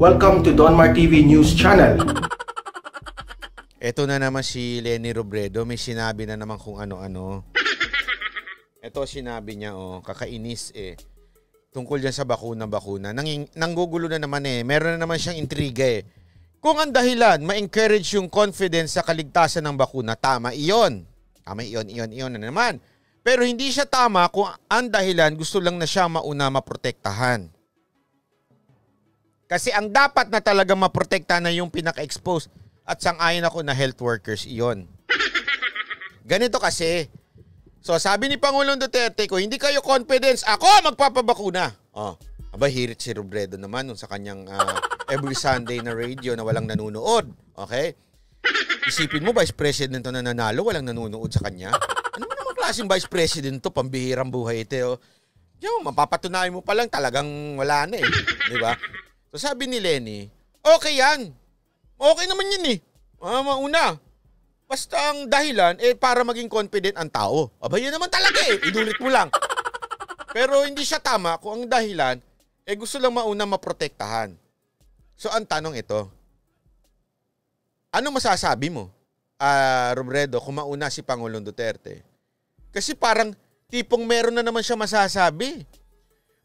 Welcome to Donmar TV News Channel. Ito na naman si Leni Robredo, may sinabi na naman kung ano-ano. Ito sinabi niya, kakainis tungkol dyan sa bakuna-bakuna. Nanggugulo na naman meron na naman siyang intriga Kung ang dahilan, ma-encourage yung confidence sa kaligtasan ng bakuna, tama iyon. Tama iyon na naman. Pero hindi siya tama kung ang dahilan gusto lang na siya mauna maprotektahan. Kasi ang dapat na talaga maprotektahan na yung pinaka-expose at sang-ayon ako na health workers iyon. Ganito kasi. So sabi ni Pangulong Duterte, kung hindi kayo confidence, ako magpapabakuna. Aba, hirit si Robredo naman sa kanyang every Sunday na radio na walang nanunood. Okay? Isipin mo, Vice President to na nanalo, walang nanunood sa kanya. Ano mo naman klaseng Vice President to? Pambihirang buhay ito. Yung mapapatunayan mo pa lang talagang wala na Di ba? So sabi ni Leni, okay yan. Okay naman yan mauna. Basta ang dahilan, para maging confident ang tao. Aba, yun naman talaga Idulit mo lang. Pero hindi siya tama kung ang dahilan, gusto lang mauna maprotektahan. So ang tanong ito, ano masasabi mo, Robredo, kung mauna si Pangulong Duterte? Kasi parang tipong meron na naman siya masasabi.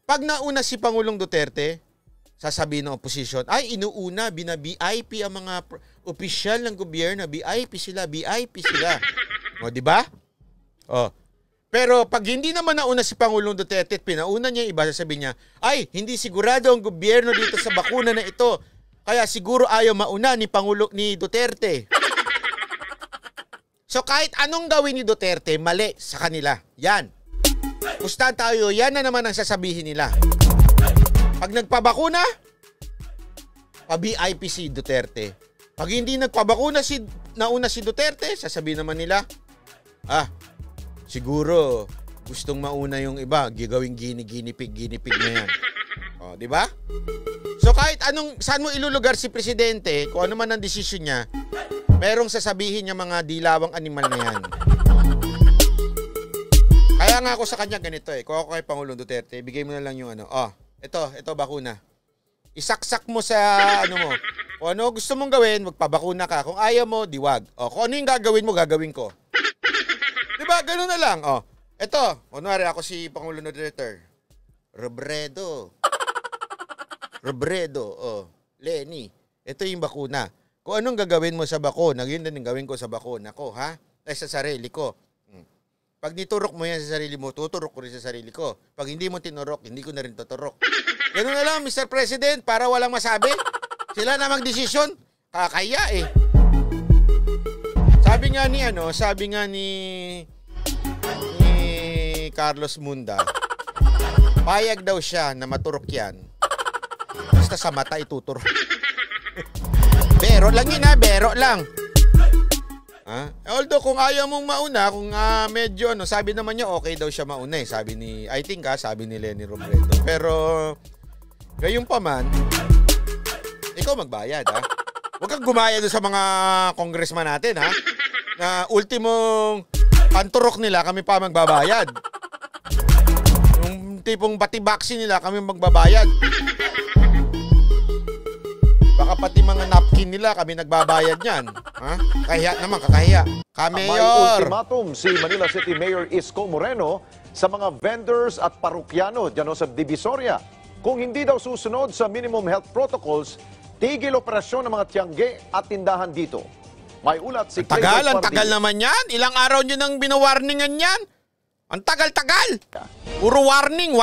Pag nauna si Pangulong Duterte, sasabihin ng opposition, ay inuuna, bina-VIP ang mga opisyal ng gobyerno, VIP sila. O, di ba? Pero pag hindi naman nauna si Pangulong Duterte at pinauna niya iba, sasabihin niya, ay hindi sigurado ang gobyerno dito sa bakuna na ito. Kaya siguro ayaw mauna ni Duterte. So kahit anong gawin ni Duterte, mali sa kanila. Yan. Pustahan tayo, yan na naman ang sasabihin nila. Pag nagpabakuna, pa-VIP si Duterte. Pag hindi nagpabakuna nauna si Duterte, sasabihin naman nila, siguro gustong mauna yung iba, gagawing ginipig na yan. Di ba? So kahit saan mo ilulugar si Presidente, kung ano man ang desisyon niya, merong sasabihin niya mga dilawang animal na yan. Kaya nga ako sa kanya ganito kung ako kay Pangulong Duterte, bigay mo na lang yung ito bakuna. Isaksak mo sa mo. Kung ano gusto mong gawin, magpabakuna ka. Kung ayaw mo, diwag. Kung ano yung gagawin mo, gagawin ko. Diba? Ganun na lang. Ito, kunwari ako si Pangulong Duterte. Robredo, Leni, ito yung bakuna. Kung anong gagawin mo sa bakuna, yun din ang gawin ko sa bakuna ko, ha? Sa sarili ko. Pag niturok mo yan sa sarili mo, tuturok ko rin sa sarili ko. Pag hindi mo tinurok, hindi ko na rin tuturok. Ganun na lang, Mr. President, para walang masabi. Sila na magdesisyon. Kakaya Sabi nga ni Carlos Munda, payag daw siya na maturok yan. Basta sa mata ituturok. Bero lang yun bero lang. Although kung ayaw mong mauna, kung medyo sabi naman niya okay daw siya mauna sabi ni Leni Robredo. Pero gayon pa man, ikaw magbayad Huwag kang gumaya doon sa mga congressman natin na ultimong panturok nila kami pa magbabayad. Yung tipong bati-baksi nila kami magbabayad. Baka pati mga napkin nila kami nagbabayad niyan. Kahiya naman, kakahiya. Mayor! May ultimatum si Manila City Mayor Isko Moreno sa mga vendors at parukyano dyan sa Divisoria. Kung hindi daw susunod sa minimum health protocols, tigil operasyon ng mga tiyangge at tindahan dito. May ulat si ang tagal naman yan. Ilang araw nyo nang binawarningan yan. Ang tagal-tagal. Puro warning.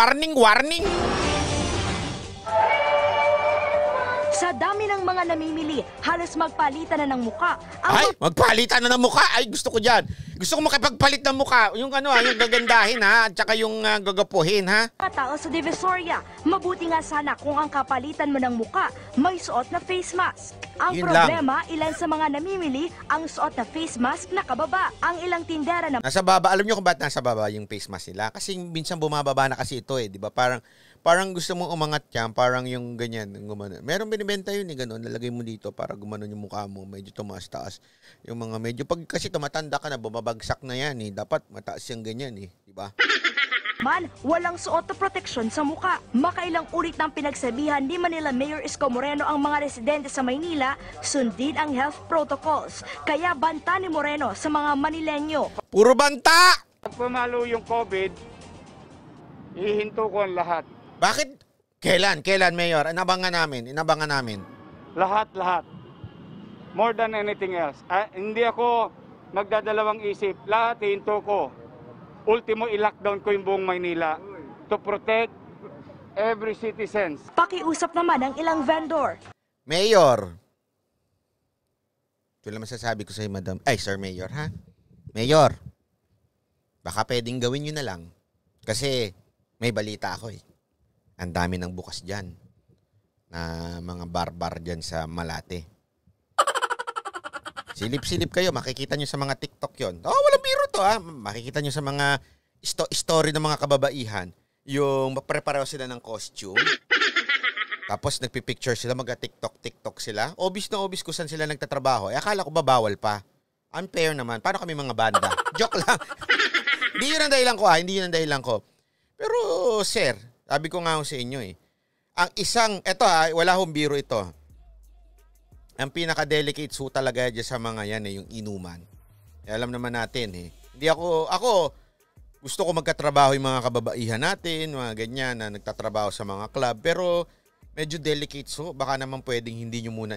Sa dami ng mga namimili, halos magpalitan na ng muka. Magpalitan na ng muka? Ay, gusto ko dyan. Gusto ko makipagpalit ng muka. Yung yung gagandahin at saka yung gagapuhin Mga tao sa Divisoria, mabuti nga sana kung ang kapalitan mo ng muka, may suot na face mask. Ang problema, ilan sa mga namimili ang suot na face mask nakababa. Ang ilang tindera na nasa baba. Alam niyo kung ba't nasa baba yung face mask nila? Kasi minsan bumababa na kasi ito di ba? Parang gusto mong umangat yan, parang yung ganyan, gumanon. Meron binibenta yun gano'n, nalagay mo dito para gumanon yung mukha mo, medyo tumaas-taas. Yung mga medyo, kasi tumatanda ka na, bumabagsak na yan dapat mataas yung ganyan di ba? man, walang suot na proteksyon sa muka. Makailang ulit ng pinagsabihan ni Manila Mayor Isko Moreno ang mga residente sa Maynila sundin ang health protocols. Kaya banta ni Moreno sa mga Manileño. Puro banta! Pag pumalo yung COVID, ihinto ko ang lahat. Bakit? Kailan, Mayor? Inabangan namin. Lahat. More than anything else. Hindi ako magdadalawang isip. Lahat ihinto ko. Ultimo, i-lockdown ko yung buong Maynila to protect every citizens. Pakiusap naman ng ilang vendor. Mayor. Ito lang masasabi ko sa'yo, Madam. Ay, Sir Mayor, ha? Mayor. Baka pwedeng gawin nyo na lang. Kasi may balita ako eh. Ang dami ng bukas dyan. Na mga barbar dyan sa Malate. Silip-silip kayo, makikita nyo sa mga TikTok yon. Oh, walang biro to ha. Makikita nyo sa mga story ng mga kababaihan. Yung preparaw sila ng costume. Tapos nagpipicture sila, mag-TikTok sila. Obvious na obvious kung saan sila nagtatrabaho. Akala ko ba bawal pa? Unfair naman. Paano kami mga banda? Joke lang. Hindi yun ang dahilan ko. Pero sir, sabi ko nga sa inyo eh. Ang isang, eto wala hong biro ito. Ang pinaka-delicate talaga dyan sa mga yan yung inuman. Alam naman natin Hindi ako gusto ko magkatrabaho yung mga kababaihan natin, mga ganyan na nagtatrabaho sa mga club. Pero medyo delicate baka naman pwedeng hindi nyo muna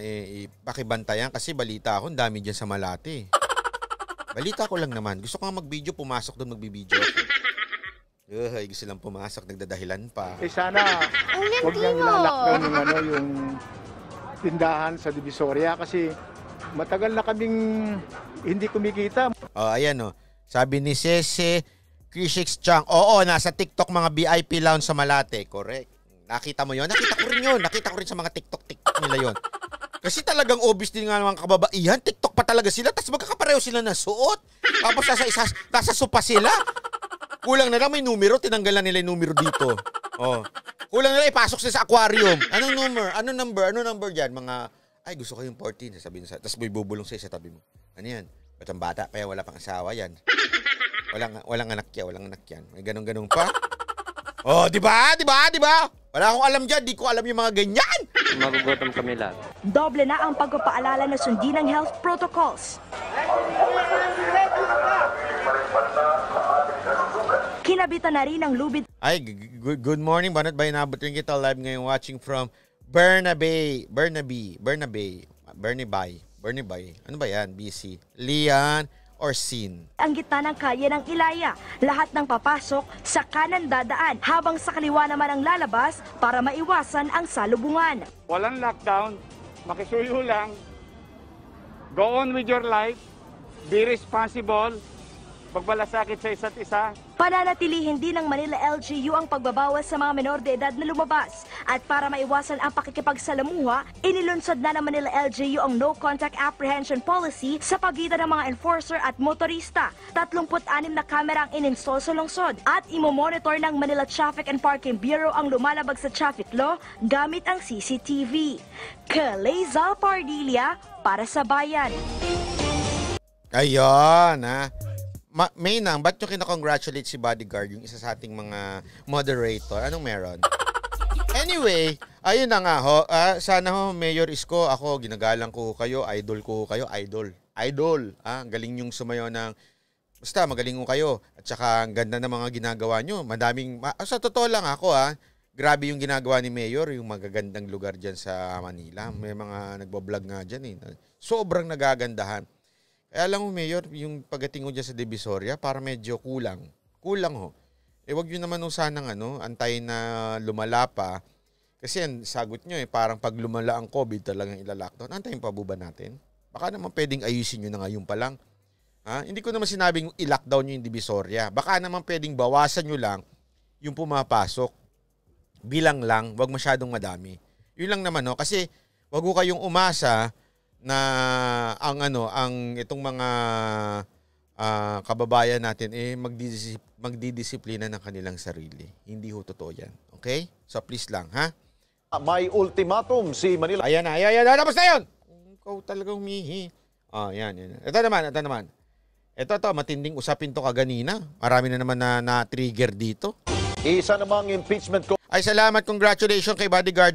pakibantayan kasi balita ako, ang dami dyan sa Malate. Balita ko lang naman. Gusto ko nga mag-video, pumasok doon magbibideo ako. Gusto lang pumasok, nagdadahilan pa. Sana, huwag niyang lalakdan yung tindahan sa Divisoria kasi matagal na kaming hindi kumikita. Ayan Sabi ni Sese Krishix Chang, nasa TikTok mga VIP lounge sa Malate. Correct. Nakita mo yon? Nakita ko rin sa mga TikTok nila yon. Kasi talagang obvious din nga mga kababaihan. TikTok pa talaga sila. Tapos magkakapareho sila na suot. Tapos nasa sopa sila. Kulang na lang may numero. Tinanggalan nila yung numero dito. Kulang na lang ipasok sila sa aquarium. Anong number? Anong number dyan? Mga, gusto ko yung 14. Sabihin sa, tapos may bubulong sa'yo sa tabi mo. Ano yan? Batang bata, kaya wala pang asawa yan. Walang anak yan. May ganun-ganun pa. Di ba? Wala akong alam dyan. Di ko alam yung mga ganyan. Magugutom kami lahat. Doble na ang pagpapaalala na sundin ng health protocols. Kinabitan na rin ang lubid. Good morning. Banat ba inabot rin kita live ngayon watching from Bernabe. Ano ba yan? BC. Lian or Sin. Ang gitna ng kalye ng Ilaya. Lahat ng papasok sa kanan dadaan habang sa kaliwa naman ang lalabas para maiwasan ang salubungan. Walang lockdown, makisuyo lang, go on with your life, be responsible, pagbalasakit sa isa't isa. Pananatilihin din ng Manila LGU ang pagbabawas sa mga menor de edad na lumabas. At para maiwasan ang pakikipagsalamuha, inilunsad na ng Manila LGU ang No Contact Apprehension Policy sa pagitan ng mga enforcer at motorista. 36 na kamera ang ininstall sa lungsod at imomonitor ng Manila Traffic and Parking Bureau ang lumalabag sa traffic law gamit ang CCTV. Kaleza Pardilia para sa Bayan. Ayun Maynang, ba't nyo kinakongratulate si Bodyguard, yung isa sa ating mga moderator? Anong meron? Anyway, ayun na nga sana Mayor Isko, ako ginagalang ko kayo, idol ko kayo, idol. Galing yung sumayo ng, basta magaling ko kayo. At saka ang ganda ng mga ginagawa nyo. Sa totoo lang grabe yung ginagawa ni Mayor, yung magagandang lugar dyan sa Manila. May mga nagbablog nga dyan Sobrang nagagandahan. Kaya lang Mayor, yung pagdating ko dyan sa Divisoria, para medyo kulang. Kulang wag nyo naman sanang antayin na lumala pa. Kasi ang sagot nyo parang pag lumala ang COVID talagang ilalockdown. Antayin pa ba natin? Baka naman pwedeng ayusin nyo na ngayon pa lang. Hindi ko naman sinabing i-lockdown nyo yung Divisoria. Baka naman pwedeng bawasan nyo lang yung pumapasok. Bilang lang, wag masyadong madami. Yun lang naman kasi wag ko kayong umasa na ang itong mga kababayan natin magdidisiplina ng kanilang sarili. Hindi totoo yan. Okay? So please lang, May ultimatum si Manila. Ayan na. Tapos na yun! Ikaw talaga humihi. Yan. Ito naman. Ito, matinding usapin to kaganina. Marami na naman na trigger dito. Isa namang impeachment Ay, salamat. Congratulations kay Bodyguard.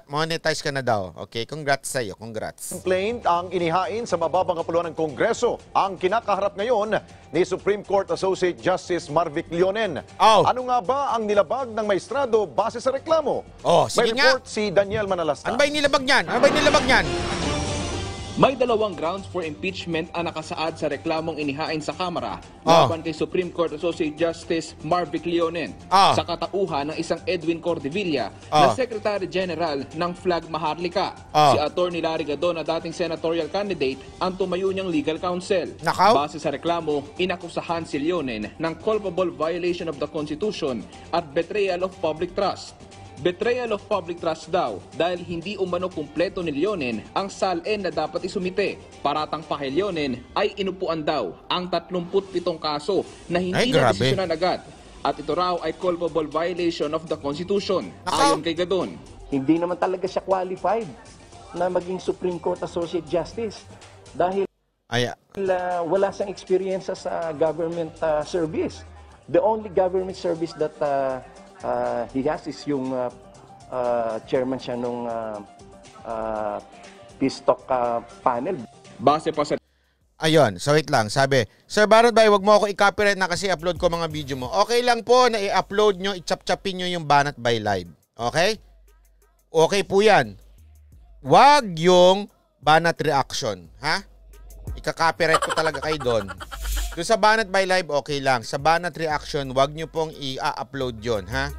Monetize ka na daw. Okay, congrats sa'yo. Congrats. complaint ang inihain sa mababang kapuluan ng Kongreso. Ang kinakaharap ngayon ni Supreme Court Associate Justice Marvic Leonen. Oh. Ano nga ba ang nilabag ng maestrado base sa reklamo? Oh, sige May nga. report si Daniel Manalasta. Ano ba yung nilabag niyan? Ano ba yung nilabag niyan? May dalawang grounds for impeachment ang nakasaad sa reklamong inihain sa Kamara Oh. laban kay Supreme Court Associate Justice Marvic Leonen Oh. sa katauhan ng isang Edwin Cordevilla Oh. na Secretary General ng Flag Maharlika. Oh. Si Atty. Larry Gadon na dating senatorial candidate ang tumayo niyang legal counsel. Nakaw? Base sa reklamo, inakusahan si Leonen ng culpable violation of the Constitution at betrayal of public trust. Betrayal of public trust daw dahil hindi umano kumpleto ni Leonen ang SALN na dapat isumite. Paratang pa kay Leonen ay inupuan daw ang 37 kaso na Ay, hindi grabe. nadesisyonan agad. At ito raw ay culpable violation of the Constitution. Nakaw? Ayon kay Gadon. Hindi naman talaga siya qualified na maging Supreme Court Associate Justice dahil Ay, wala siyang experience sa government service. The only government service that he has is yung chairman siya nung peace talk panel. Base pa sa ayun. So wait lang. Sabi, Sir Baron Bay, wag mo ako i-copyright na kasi upload ko mga video mo. Okay lang po na i-upload nyo, i-chap-chapin nyo yung Banat Bay Live. Okay? Okay po yan. Wag yung Banat Reaction. Ha? Ika-copyright ko talaga kayo doon. Doon sa Banat Bay Live, okay lang. Sa Banat Reaction, wag nyo pong i-upload yon, ha?